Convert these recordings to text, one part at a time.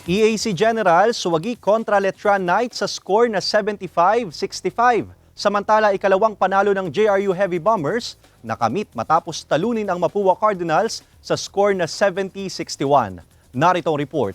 EAC General suwagi kontra Letran Knights sa score na 75-65. Samantala, ikalawang panalo ng JRU Heavy Bombers nakamit matapos talunin ang Mapua Cardinals sa score na 70-61. Narito ang report.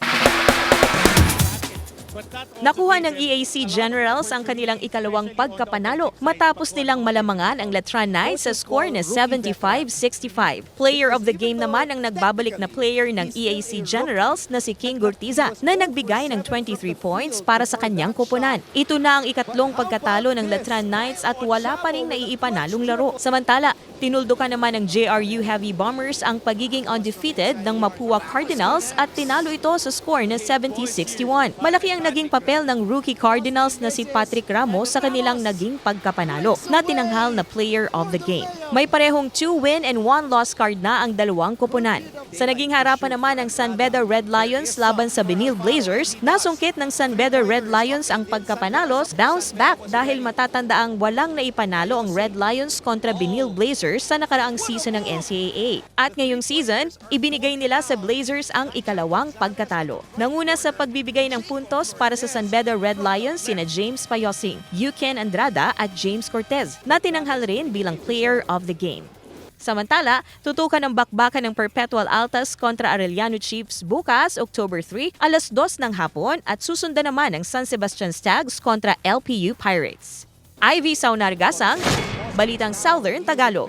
Nakuha ng EAC Generals ang kanilang ikalawang pagkapanalo matapos nilang malamangan ang Letran Knights sa score na 75-65. Player of the game naman ang nagbabalik na player ng EAC Generals na si King Gurtiza na nagbigay ng 23 points para sa kanyang koponan. Ito na ang ikatlong pagkatalo ng Letran Knights at wala pa ring naiipanalong laro. Samantala, tinuldukan naman ng JRU Heavy Bombers ang pagiging undefeated ng Mapua Cardinals at tinalo ito sa score na 70-61. Malaki ang naging papel ng rookie Cardinals na si Patrick Ramos sa kanilang naging pagkapanalo na tinanghal na player of the game. May parehong 2-win and 1-loss card na ang dalawang koponan. Sa naging harapan naman ng San Beda Red Lions laban sa Benil Blazers, nasungkit ng San Beda Red Lions ang pagkapanalo, bounce back dahil matatandaang walang naipanalo ang Red Lions kontra Benil Blazers sa nakaraang season ng NCAA. At ngayong season, ibinigay nila sa Blazers ang ikalawang pagkatalo. Nanguna sa pagbibigay ng puntos para sa San Beda Red Lions sina James Payosing, Yuken Andrada at James Cortez na tinanghal rin bilang player of the game. Samantala, tutukan ng bakbakan ng Perpetual Altas kontra Arellano Chiefs bukas, October 3, alas 2 ng hapon at susundan naman ng San Sebastian Stags kontra LPU Pirates. Ivy Saunargasang, Balitang Southern Tagalog.